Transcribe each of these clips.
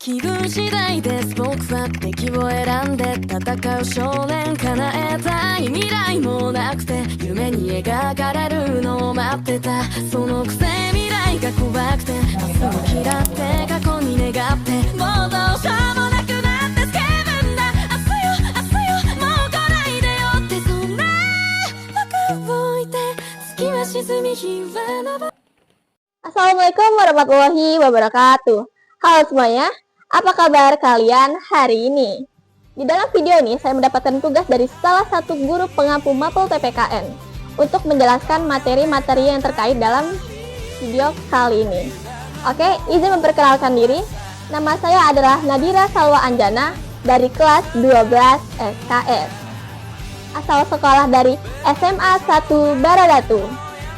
気分次第です僕は敵を選んで戦う少年叶えたい未来もなくて夢に描かれるのを待ってたそのくせ未来が怖くて明日を嫌って過去に願ってもうどうしようもなくなってスケブンだ明日よもう来ないでよってそんな僕を置いて月は沈み日は昇る Assalamualaikum warahmatullahi wabarakatuh. Halo semuanya, apa kabar kalian hari ini? Di dalam video ini saya mendapatkan tugas dari salah satu guru pengampu mapel TPKN untuk menjelaskan materi-materi yang terkait dalam video kali ini. Oke, izin memperkenalkan diri. Nama saya adalah Nadira Salwa Anjana dari kelas 12 SKS. Asal sekolah dari SMA 1 Baradatu.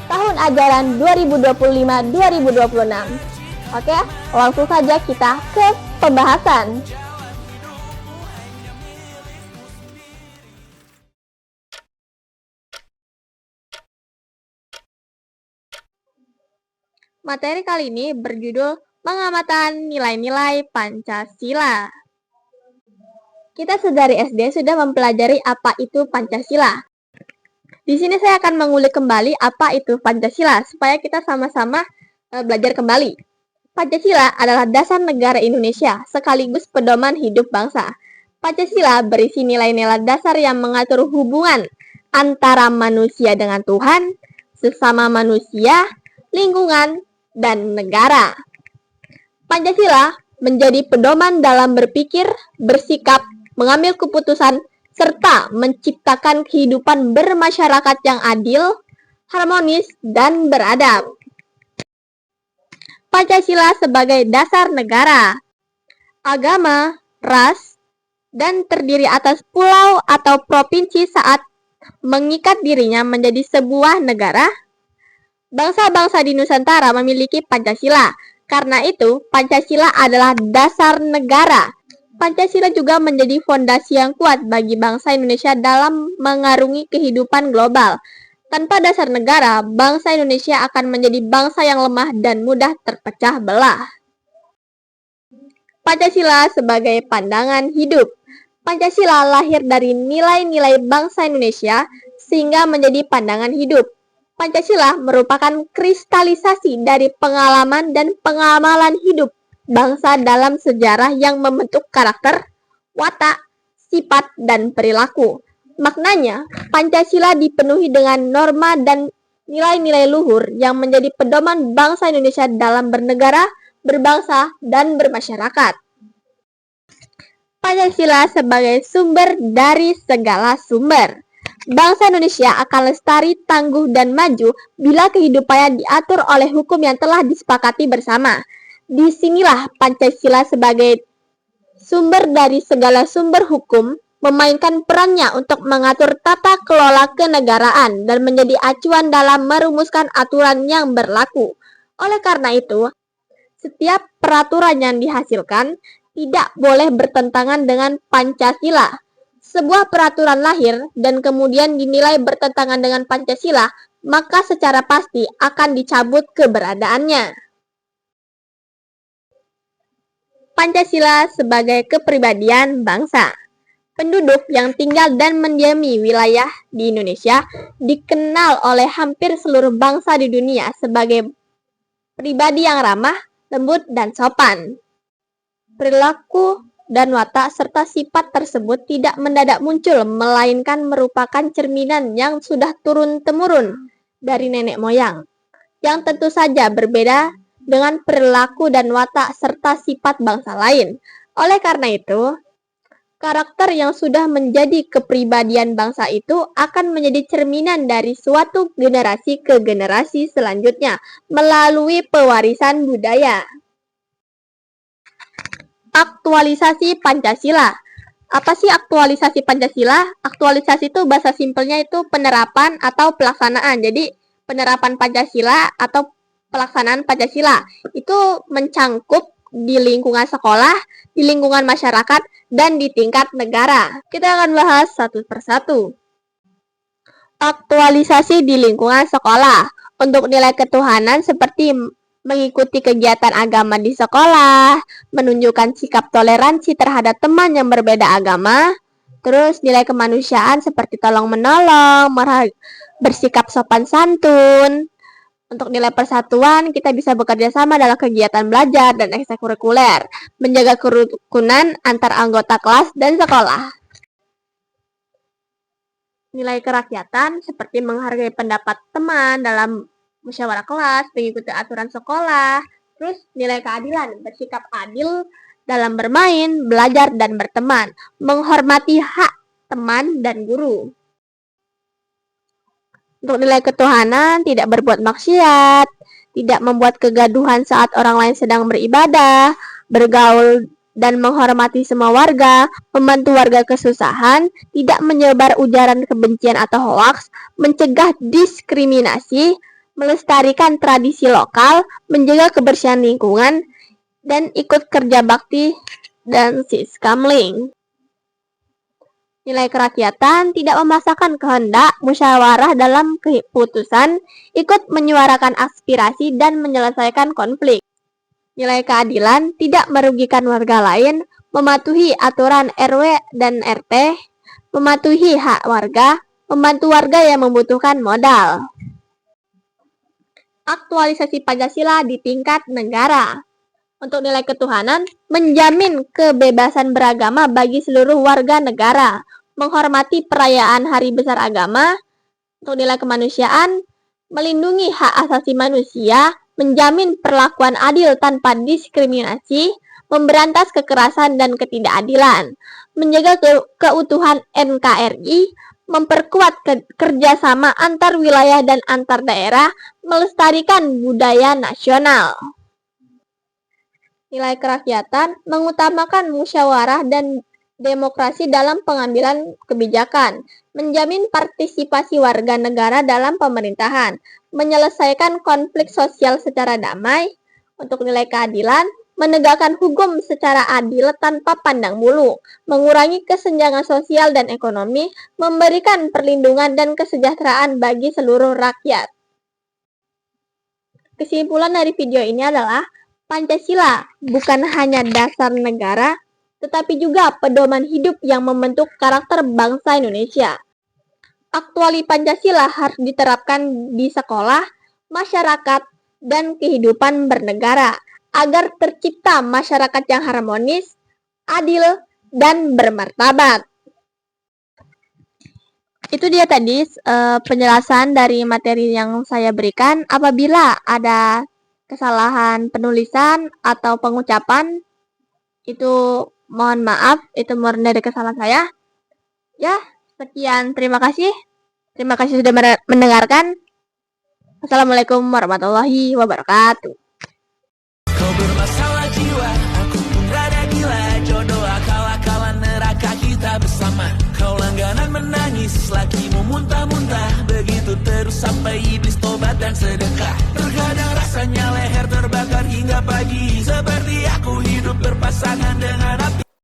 Tahun ajaran 2025-2026. Oke, langsung saja kita ke pembahasan. Materi kali ini berjudul Pengamatan Nilai-Nilai Pancasila. Kita sedari SD sudah mempelajari apa itu Pancasila. Di sini saya akan mengulik kembali apa itu Pancasila supaya kita sama-sama belajar kembali. Pancasila adalah dasar negara Indonesia sekaligus pedoman hidup bangsa. Pancasila berisi nilai-nilai dasar yang mengatur hubungan antara manusia dengan Tuhan, sesama manusia, lingkungan, dan negara. Pancasila menjadi pedoman dalam berpikir, bersikap, mengambil keputusan, serta menciptakan kehidupan bermasyarakat yang adil, harmonis, dan beradab. Pancasila sebagai dasar negara, agama, ras, dan terdiri atas pulau atau provinsi saat mengikat dirinya menjadi sebuah negara. Bangsa-bangsa di Nusantara memiliki Pancasila, karena itu Pancasila adalah dasar negara. Pancasila juga menjadi fondasi yang kuat bagi bangsa Indonesia dalam mengarungi kehidupan global. Tanpa dasar negara, bangsa Indonesia akan menjadi bangsa yang lemah dan mudah terpecah belah. Pancasila sebagai pandangan hidup. Pancasila lahir dari nilai-nilai bangsa Indonesia sehingga menjadi pandangan hidup. Pancasila merupakan kristalisasi dari pengalaman dan pengamalan hidup bangsa dalam sejarah yang membentuk karakter, watak, sifat, dan perilaku. Maknanya, Pancasila dipenuhi dengan norma dan nilai-nilai luhur yang menjadi pedoman bangsa Indonesia dalam bernegara, berbangsa, dan bermasyarakat. Pancasila sebagai sumber dari segala sumber. Bangsa Indonesia akan lestari, tangguh, dan maju bila kehidupannya diatur oleh hukum yang telah disepakati bersama. Disinilah Pancasila sebagai sumber dari segala sumber hukum memainkan perannya untuk mengatur tata kelola kenegaraan dan menjadi acuan dalam merumuskan aturan yang berlaku. Oleh karena itu, setiap peraturan yang dihasilkan tidak boleh bertentangan dengan Pancasila. Sebuah peraturan lahir dan kemudian dinilai bertentangan dengan Pancasila, maka secara pasti akan dicabut keberadaannya. Pancasila sebagai kepribadian bangsa. Penduduk yang tinggal dan mendiami wilayah di Indonesia dikenal oleh hampir seluruh bangsa di dunia sebagai pribadi yang ramah, lembut, dan sopan. Perilaku dan watak serta sifat tersebut tidak mendadak muncul, melainkan merupakan cerminan yang sudah turun-temurun dari nenek moyang, yang tentu saja berbeda dengan perilaku dan watak serta sifat bangsa lain. Oleh karena itu, karakter yang sudah menjadi kepribadian bangsa itu akan menjadi cerminan dari suatu generasi ke generasi selanjutnya melalui pewarisan budaya. Aktualisasi Pancasila. Apa sih aktualisasi Pancasila? Aktualisasi itu bahasa simpelnya itu penerapan atau pelaksanaan. Jadi penerapan Pancasila atau pelaksanaan Pancasila itu mencangkup di lingkungan sekolah, di lingkungan masyarakat, dan di tingkat negara. Kita akan bahas satu persatu. Aktualisasi di lingkungan sekolah. Untuk nilai ketuhanan seperti mengikuti kegiatan agama di sekolah, menunjukkan sikap toleransi terhadap teman yang berbeda agama, terus nilai kemanusiaan seperti tolong-menolong, bersikap sopan santun. Untuk nilai persatuan, kita bisa bekerja sama dalam kegiatan belajar dan ekstrakurikuler, menjaga kerukunan antar anggota kelas dan sekolah. Nilai kerakyatan seperti menghargai pendapat teman dalam musyawarah kelas, mengikuti aturan sekolah, terus nilai keadilan, bersikap adil dalam bermain, belajar, dan berteman, menghormati hak teman dan guru. Untuk nilai ketuhanan, tidak berbuat maksiat, tidak membuat kegaduhan saat orang lain sedang beribadah, bergaul dan menghormati semua warga, membantu warga kesusahan, tidak menyebar ujaran kebencian atau hoaks, mencegah diskriminasi, melestarikan tradisi lokal, menjaga kebersihan lingkungan, dan ikut kerja bakti dan siskamling. Nilai kerakyatan tidak memaksakan kehendak, musyawarah dalam keputusan, ikut menyuarakan aspirasi dan menyelesaikan konflik. Nilai keadilan tidak merugikan warga lain, mematuhi aturan RW dan RT, mematuhi hak warga, membantu warga yang membutuhkan modal. Aktualisasi Pancasila di tingkat negara. Untuk nilai ketuhanan, menjamin kebebasan beragama bagi seluruh warga negara, menghormati perayaan hari besar agama. Untuk nilai kemanusiaan, melindungi hak asasi manusia, menjamin perlakuan adil tanpa diskriminasi, memberantas kekerasan dan ketidakadilan, menjaga keutuhan NKRI, memperkuat kerjasama antar wilayah dan antar daerah, melestarikan budaya nasional. Nilai kerakyatan mengutamakan musyawarah dan demokrasi dalam pengambilan kebijakan, menjamin partisipasi warga negara dalam pemerintahan, menyelesaikan konflik sosial secara damai. Untuk nilai keadilan, menegakkan hukum secara adil tanpa pandang bulu, mengurangi kesenjangan sosial dan ekonomi, memberikan perlindungan dan kesejahteraan bagi seluruh rakyat. Kesimpulan dari video ini adalah Pancasila bukan hanya dasar negara, tetapi juga pedoman hidup yang membentuk karakter bangsa Indonesia. Aktuali Pancasila harus diterapkan di sekolah, masyarakat, dan kehidupan bernegara, agar tercipta masyarakat yang harmonis, adil, dan bermartabat. Itu dia tadi penjelasan dari materi yang saya berikan. Apabila ada kesalahan penulisan atau pengucapan, itu mohon maaf, itu murni dari kesalahan saya. Ya, sekian, terima kasih. Terima kasih sudah mendengarkan. Assalamualaikum warahmatullahi wabarakatuh. Kau bermasalah jiwa, aku pun rada gila. Jodoh akal-akalan neraka kita bersama. Kau langganan menangis, lakimu muntah-muntah. Begitu terus sampai iblis tobat dan sedekah.